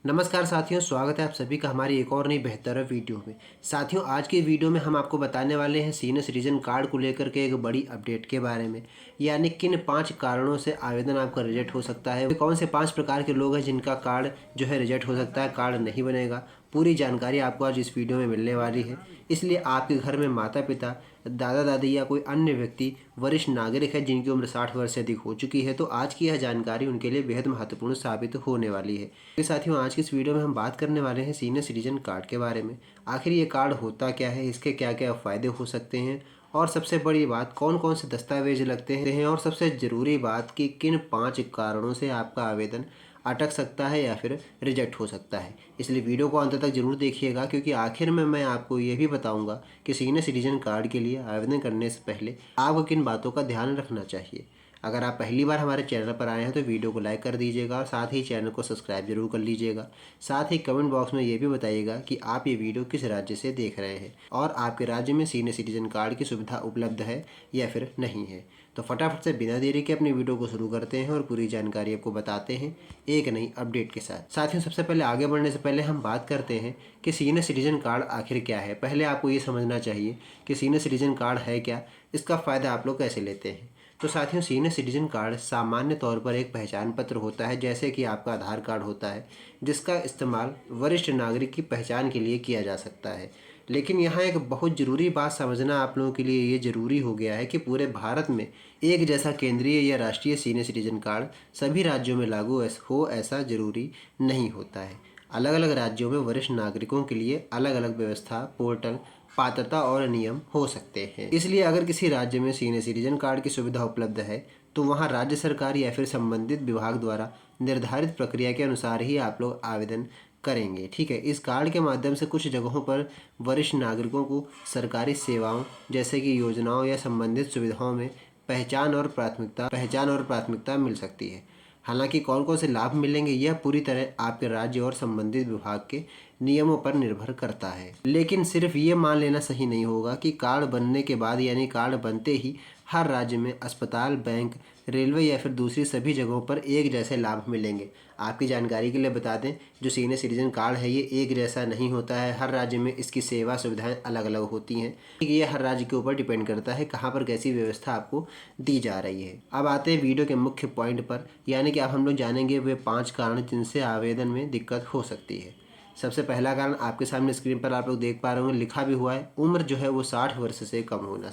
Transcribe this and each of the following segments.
नमस्कार साथियों, स्वागत है आप सभी का हमारी एक और नई बेहतर वीडियो में। साथियों, आज की वीडियो में हम आपको बताने वाले हैं सीनियर सिटीजन कार्ड को लेकर के एक बड़ी अपडेट के बारे में। यानी किन 5 कारणों से आवेदन आपका रिजेक्ट हो सकता है, कौन से 5 प्रकार के लोग हैं जिनका कार्ड जो है रिजेक्ट हो सकता है, कार्ड नहीं बनेगा। पूरी जानकारी आपको आज इस वीडियो में मिलने वाली है। इसलिए आपके घर में माता पिता, दादा दादी या कोई अन्य व्यक्ति वरिष्ठ नागरिक है जिनकी उम्र 60 वर्ष से अधिक हो चुकी है, तो आज की यह जानकारी उनके लिए बेहद महत्वपूर्ण साबित होने वाली है। तो साथियों, आज की इस वीडियो में हम बात करने वाले हैं सीनियर सिटीजन कार्ड के बारे में। आखिर ये कार्ड होता क्या है, इसके क्या क्या फ़ायदे हो सकते हैं, और सबसे बड़ी बात कौन कौन से दस्तावेज लगते हैं, और सबसे ज़रूरी बात कि किन 5 कारणों से आपका आवेदन अटक सकता है या फिर रिजेक्ट हो सकता है। इसलिए वीडियो को अंत तक ज़रूर देखिएगा, क्योंकि आखिर में मैं आपको ये भी बताऊंगा कि सीनियर सिटीजन कार्ड के लिए आवेदन करने से पहले आपको किन बातों का ध्यान रखना चाहिए। अगर आप पहली बार हमारे चैनल पर आए हैं तो वीडियो को लाइक कर दीजिएगा और साथ ही चैनल को सब्सक्राइब जरूर कर लीजिएगा। साथ ही कमेंट बॉक्स में ये भी बताइएगा कि आप ये वीडियो किस राज्य से देख रहे हैं और आपके राज्य में सीनियर सिटीजन कार्ड की सुविधा उपलब्ध है या फिर नहीं है। तो फटाफट से बिना देरी के अपनी वीडियो को शुरू करते हैं और पूरी जानकारी आपको बताते हैं एक नई अपडेट के साथ। साथियों, सबसे पहले आगे बढ़ने से पहले हम बात करते हैं कि सीनियर सिटीजन कार्ड आखिर क्या है। पहले आपको ये समझना चाहिए कि सीनियर सिटीजन कार्ड है क्या, इसका फ़ायदा आप लोग कैसे लेते हैं। तो साथियों, सीनियर सिटीजन कार्ड सामान्य तौर पर एक पहचान पत्र होता है, जैसे कि आपका आधार कार्ड होता है, जिसका इस्तेमाल वरिष्ठ नागरिक की पहचान के लिए किया जा सकता है। लेकिन यहाँ एक बहुत ज़रूरी बात समझना आप लोगों के लिए ये ज़रूरी हो गया है कि पूरे भारत में एक जैसा केंद्रीय या राष्ट्रीय सीनियर सिटीजन कार्ड सभी राज्यों में लागू हो ऐसा ज़रूरी नहीं होता है। अलग अलग राज्यों में वरिष्ठ नागरिकों के लिए अलग अलग व्यवस्था, पोर्टल, पात्रता और नियम हो सकते हैं। इसलिए अगर किसी राज्य में सीनियर सिटीजन कार्ड की सुविधा उपलब्ध है, तो वहाँ राज्य सरकार या फिर संबंधित विभाग द्वारा निर्धारित प्रक्रिया के अनुसार ही आप लोग आवेदन करेंगे। ठीक है। इस कार्ड के माध्यम से कुछ जगहों पर वरिष्ठ नागरिकों को सरकारी सेवाओं जैसे कि योजनाओं या संबंधित सुविधाओं में पहचान और प्राथमिकता मिल सकती है। हालांकि कौन कौन से लाभ मिलेंगे यह पूरी तरह आपके राज्य और संबंधित विभाग के नियमों पर निर्भर करता है। लेकिन सिर्फ ये मान लेना सही नहीं होगा कि कार्ड बनने के बाद यानी कार्ड बनते ही हर राज्य में अस्पताल, बैंक, रेलवे या फिर दूसरी सभी जगहों पर एक जैसे लाभ मिलेंगे। आपकी जानकारी के लिए बता दें, जो सीनियर सिटीजन कार्ड है ये एक जैसा नहीं होता है। हर राज्य में इसकी सेवा सुविधाएं अलग अलग होती हैं। ये हर राज्य के ऊपर डिपेंड करता है कहाँ पर कैसी व्यवस्था आपको दी जा रही है। अब आते हैं वीडियो के मुख्य पॉइंट पर, यानी कि अब हम लोग जानेंगे वे 5 कारण जिनसे आवेदन में दिक्कत हो सकती है। सबसे पहला कारण आपके सामने स्क्रीन पर आप लोग देख पा रहे होंगे, लिखा भी हुआ है, उम्र जो है वो 60 वर्ष से कम होना।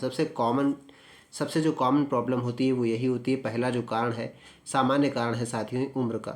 सबसे जो कॉमन प्रॉब्लम होती है वो यही होती है। पहला जो कारण है, सामान्य कारण है साथियों, उम्र का।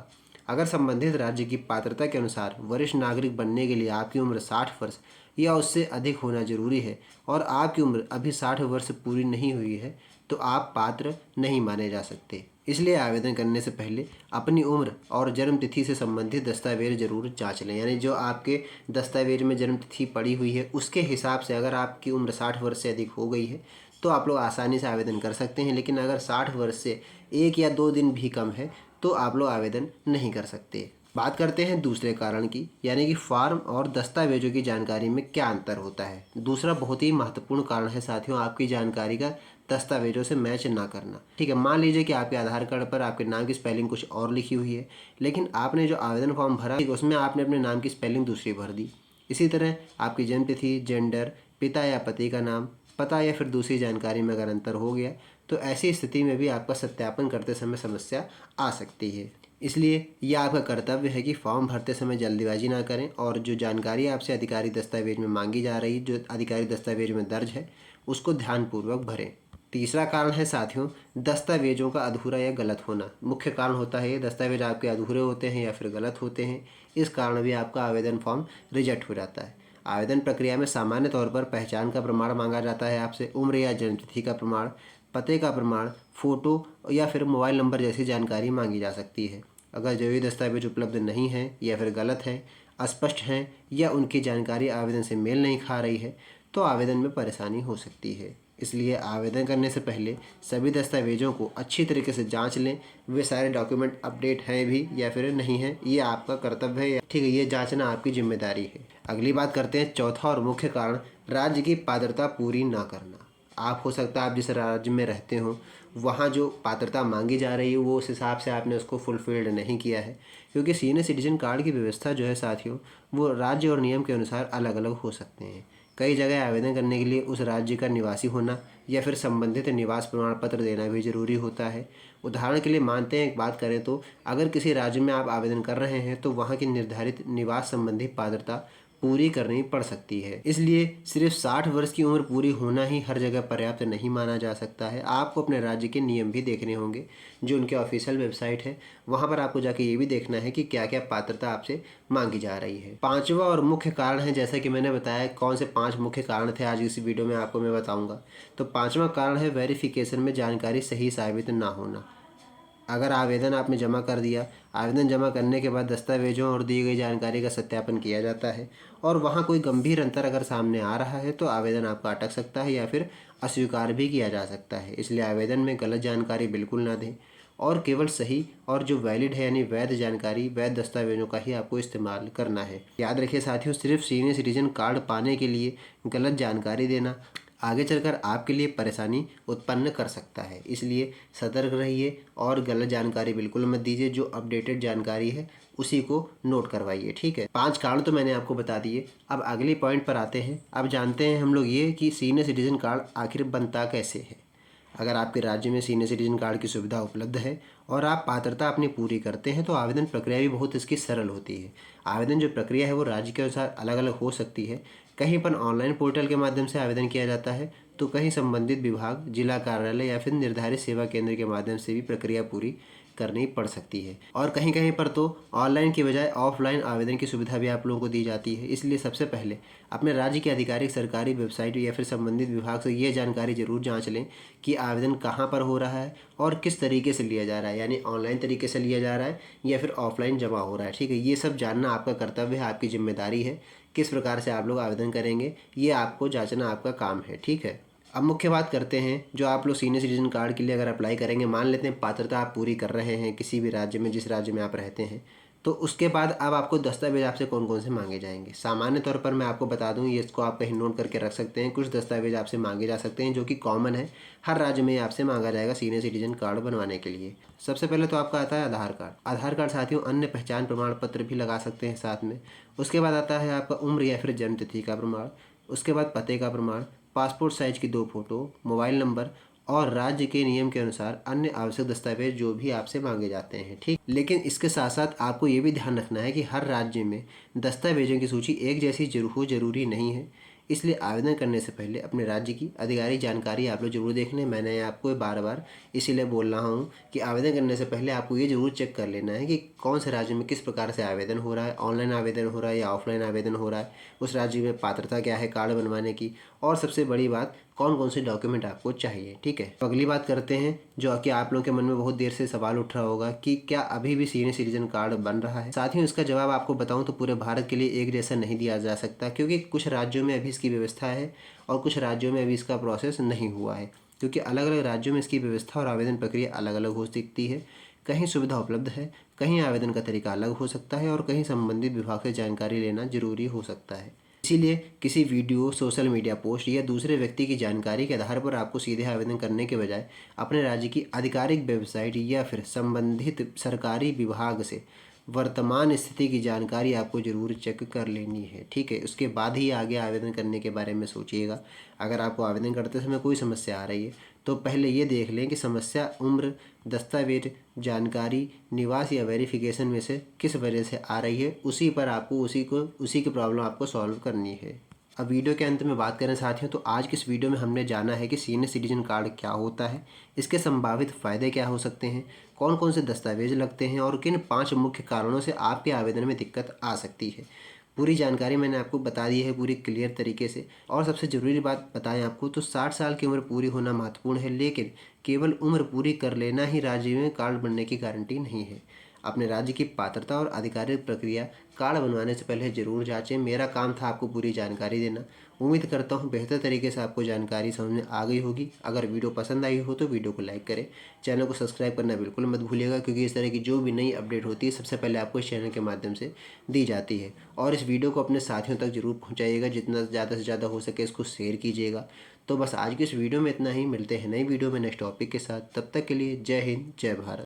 अगर संबंधित राज्य की पात्रता के अनुसार वरिष्ठ नागरिक बनने के लिए आपकी उम्र 60 वर्ष या उससे अधिक होना जरूरी है और आपकी उम्र अभी 60 वर्ष पूरी नहीं हुई है, तो आप पात्र नहीं माने जा सकते। इसलिए आवेदन करने से पहले अपनी उम्र और जन्म तिथि से संबंधित दस्तावेज जरूर जांच लें। यानी जो आपके दस्तावेज में जन्म तिथि पड़ी हुई है उसके हिसाब से अगर आपकी उम्र 60 वर्ष से अधिक हो गई है तो आप लोग आसानी से आवेदन कर सकते हैं। लेकिन अगर 60 वर्ष से 1 या 2 दिन भी कम है तो आप लोग आवेदन नहीं कर सकते। बात करते हैं दूसरे कारण की, यानी कि फॉर्म और दस्तावेजों की जानकारी में क्या अंतर होता है। दूसरा बहुत ही महत्वपूर्ण कारण है साथियों, आपकी जानकारी का दस्तावेजों से मैच ना करना। ठीक है, मान लीजिए कि आपके आधार कार्ड पर आपके नाम की स्पेलिंग कुछ और लिखी हुई है, लेकिन आपने जो आवेदन फॉर्म भरा उसमें आपने अपने नाम की स्पेलिंग दूसरी भर दी। इसी तरह आपकी जन्म तिथि, जेंडर, पिता या पति का नाम, पता या फिर दूसरी जानकारी में अगर अंतर हो गया तो ऐसी स्थिति में भी आपका सत्यापन करते समय समस्या आ सकती है। इसलिए यह आपका कर्तव्य है कि फॉर्म भरते समय जल्दीबाजी ना करें और जो जानकारी आपसे अधिकारी दस्तावेज में मांगी जा रही, जो अधिकारी दस्तावेज में दर्ज है, उसको ध्यानपूर्वक भरें। तीसरा कारण है साथियों, दस्तावेजों का अधूरा या गलत होना। मुख्य कारण होता है ये, दस्तावेज आपके अधूरे होते हैं या फिर गलत होते हैं, इस कारण भी आपका आवेदन फॉर्म रिजेक्ट हो जाता है। आवेदन प्रक्रिया में सामान्य तौर पर पहचान का प्रमाण मांगा जाता है आपसे, उम्र या जन्मतिथि का प्रमाण, पते का प्रमाण, फोटो या फिर मोबाइल नंबर जैसी जानकारी मांगी जा सकती है। अगर जरूरी दस्तावेज उपलब्ध नहीं है या फिर गलत हैं, अस्पष्ट हैं या उनकी जानकारी आवेदन से मेल नहीं खा रही है तो आवेदन में परेशानी हो सकती है। इसलिए आवेदन करने से पहले सभी दस्तावेजों को अच्छी तरीके से जांच लें, वे सारे डॉक्यूमेंट अपडेट हैं भी या फिर नहीं है, ये आपका कर्तव्य है। ठीक है, ये जांचना आपकी जिम्मेदारी है। अगली बात करते हैं चौथा और मुख्य कारण, राज्य की पात्रता पूरी ना करना। आप हो सकता है आप जिस राज्य में रहते हो वहाँ जो पात्रता मांगी जा रही है वो उस हिसाब से आपने उसको फुलफिल्ड नहीं किया है, क्योंकि सीनियर सिटीजन कार्ड की व्यवस्था जो है साथियों, वो राज्य और नियम के अनुसार अलग अलग हो सकते हैं। कई जगह आवेदन करने के लिए उस राज्य का निवासी होना या फिर संबंधित निवास प्रमाण पत्र देना भी जरूरी होता है। उदाहरण के लिए मानते हैं, एक बात करें तो अगर किसी राज्य में आप आवेदन कर रहे हैं तो वहाँ की निर्धारित निवास संबंधी पात्रता पूरी करनी पड़ सकती है। इसलिए सिर्फ 60 वर्ष की उम्र पूरी होना ही हर जगह पर्याप्त नहीं माना जा सकता है। आपको अपने राज्य के नियम भी देखने होंगे, जो उनके ऑफिशियल वेबसाइट है, वहाँ पर आपको जाके ये भी देखना है कि क्या क्या पात्रता आपसे मांगी जा रही है। पांचवा और मुख्य कारण है, जैसा कि मैंने बताया कौन से 5 मुख्य कारण थे, आज इस वीडियो में आपको मैं बताऊंगा। तो पांचवा कारण है वेरिफिकेशन में जानकारी सही साबित ना होना। अगर आवेदन आपने जमा कर दिया, आवेदन जमा करने के बाद दस्तावेजों और दी गई जानकारी का सत्यापन किया जाता है और वहाँ कोई गंभीर अंतर अगर सामने आ रहा है तो आवेदन आपका अटक सकता है या फिर अस्वीकार भी किया जा सकता है। इसलिए आवेदन में गलत जानकारी बिल्कुल ना दें और केवल सही और जो वैलिड है यानी वैध जानकारी, वैध दस्तावेजों का ही आपको इस्तेमाल करना है। याद रखिए साथियों, सिर्फ सीनियर सिटीजन कार्ड पाने के लिए गलत जानकारी देना आगे चलकर आपके लिए परेशानी उत्पन्न कर सकता है। इसलिए सतर्क रहिए और गलत जानकारी बिल्कुल मत दीजिए। जो अपडेटेड जानकारी है उसी को नोट करवाइए, ठीक है। 5 कारण तो मैंने आपको बता दिए। अब अगले पॉइंट पर आते हैं। अब जानते हैं हम लोग ये कि सीनियर सिटीजन कार्ड आखिर बनता कैसे है। अगर आपके राज्य में सीनियर सिटीजन कार्ड की सुविधा उपलब्ध है और आप पात्रता अपनी पूरी करते हैं तो आवेदन प्रक्रिया भी बहुत इसकी सरल होती है। आवेदन जो प्रक्रिया है वो राज्य के अनुसार अलग अलग हो सकती है। कहीं पर ऑनलाइन पोर्टल के माध्यम से आवेदन किया जाता है तो कहीं संबंधित विभाग, जिला कार्यालय या फिर निर्धारित सेवा केंद्र के माध्यम से भी प्रक्रिया पूरी करनी पड़ सकती है। और कहीं कहीं पर तो ऑनलाइन की बजाय ऑफलाइन आवेदन की सुविधा भी आप लोगों को दी जाती है। इसलिए सबसे पहले अपने राज्य की आधिकारिक सरकारी वेबसाइट या फिर संबंधित विभाग से ये जानकारी जरूर जांच लें कि आवेदन कहाँ पर हो रहा है और किस तरीके से लिया जा रहा है, यानी ऑनलाइन तरीके से लिया जा रहा है या फिर ऑफलाइन जमा हो रहा है, ठीक है। ये सब जानना आपका कर्तव्य है, आपकी जिम्मेदारी है। किस प्रकार से आप लोग आवेदन करेंगे ये आपको जांचना आपका काम है, ठीक है। अब मुख्य बात करते हैं, जो आप लोग सीनियर सिटीजन कार्ड के लिए अगर अप्लाई करेंगे, मान लेते हैं पात्रता आप पूरी कर रहे हैं किसी भी राज्य में, जिस राज्य में आप रहते हैं, तो उसके बाद अब आपको दस्तावेज आपसे कौन कौन से मांगे जाएंगे। सामान्य तौर पर मैं आपको बता दूं, ये इसको आप कहीं नोट करके रख सकते हैं। कुछ दस्तावेज आपसे मांगे जा सकते हैं जो कि कॉमन है, हर राज्य में आपसे मांगा जाएगा सीनियर सिटीजन कार्ड बनवाने के लिए। सबसे पहले तो आपका आता है आधार कार्ड। आधार कार्ड साथियों अन्य पहचान प्रमाण पत्र भी लगा सकते हैं साथ में। उसके बाद आता है आपका उम्र या फिर जन्म तिथि का प्रमाण। उसके बाद पते का प्रमाण, पासपोर्ट साइज की 2 फोटो, मोबाइल नंबर और राज्य के नियम के अनुसार अन्य आवश्यक दस्तावेज जो भी आपसे मांगे जाते हैं, ठीक। लेकिन इसके साथ साथ आपको ये भी ध्यान रखना है कि हर राज्य में दस्तावेजों की सूची एक जैसी जरूरी नहीं है। इसलिए आवेदन करने से पहले अपने राज्य की आधिकारिक जानकारी आप लोग जरूर देख लें। मैंने आपको बार बार इसीलिए बोल रहा हूँ कि आवेदन करने से पहले आपको ये जरूर चेक कर लेना है कि कौन से राज्य में किस प्रकार से आवेदन हो रहा है, ऑनलाइन आवेदन हो रहा है या ऑफलाइन आवेदन हो रहा है, उस राज्य में पात्रता क्या है कार्ड बनवाने की, और सबसे बड़ी बात कौन कौन से डॉक्यूमेंट आपको चाहिए, ठीक है। तो अगली बात करते हैं, जो कि आप लोगों के मन में बहुत देर से सवाल उठ रहा होगा कि क्या अभी भी सीनियर सिटीजन कार्ड बन रहा है। साथियों इसका जवाब आपको बताऊं तो पूरे भारत के लिए एक जैसा नहीं दिया जा सकता, क्योंकि कुछ राज्यों में अभी इसकी व्यवस्था है और कुछ राज्यों में अभी इसका प्रोसेस नहीं हुआ है। क्योंकि अलग अलग राज्यों में इसकी व्यवस्था और आवेदन प्रक्रिया अलग अलग हो सकती है। कहीं सुविधा उपलब्ध है, कहीं आवेदन का तरीका अलग हो सकता है और कहीं संबंधित विभाग से जानकारी लेना जरूरी हो सकता है। इसीलिए किसी वीडियो, सोशल मीडिया पोस्ट या दूसरे व्यक्ति की जानकारी के आधार पर आपको सीधे आवेदन करने के बजाय अपने राज्य की आधिकारिक वेबसाइट या फिर संबंधित सरकारी विभाग से वर्तमान स्थिति की जानकारी आपको ज़रूर चेक कर लेनी है, ठीक है। उसके बाद ही आगे आवेदन करने के बारे में सोचिएगा। अगर आपको आवेदन करते समय कोई समस्या आ रही है तो पहले ये देख लें कि समस्या उम्र, दस्तावेज, जानकारी, निवास या वेरिफिकेशन में से किस वजह से आ रही है। उसी पर आपको उसी की प्रॉब्लम आपको सॉल्व करनी है। अब वीडियो के अंत में बात करें साथियों, तो आज की इस वीडियो में हमने जाना है कि सीनियर सिटीजन कार्ड क्या होता है, इसके संभावित फ़ायदे क्या हो सकते हैं, कौन कौन से दस्तावेज लगते हैं और किन 5 मुख्य कारणों से आपके आवेदन में दिक्कत आ सकती है। पूरी जानकारी मैंने आपको बता दी है पूरी क्लियर तरीके से। और सबसे ज़रूरी बात बताएं आपको तो 60 साल की उम्र पूरी होना महत्वपूर्ण है, लेकिन केवल उम्र पूरी कर लेना ही राज्य में कार्ड बनने की गारंटी नहीं है। अपने राज्य की पात्रता और आधिकारिक प्रक्रिया कार्ड बनवाने से पहले ज़रूर जांचें। मेरा काम था आपको पूरी जानकारी देना। उम्मीद करता हूँ बेहतर तरीके से आपको जानकारी समझ में आ गई होगी। अगर वीडियो पसंद आई हो तो वीडियो को लाइक करें, चैनल को सब्सक्राइब करना बिल्कुल मत भूलिएगा, क्योंकि इस तरह की जो भी नई अपडेट होती है सबसे पहले आपको इस चैनल के माध्यम से दी जाती है। और इस वीडियो को अपने साथियों तक जरूर पहुँचाइएगा, जितना ज़्यादा से ज़्यादा हो सके इसको शेयर कीजिएगा। तो बस आज की इस वीडियो में इतना ही। मिलते हैं नई वीडियो में नेक्स्ट टॉपिक के साथ। तब तक के लिए जय हिंद, जय भारत।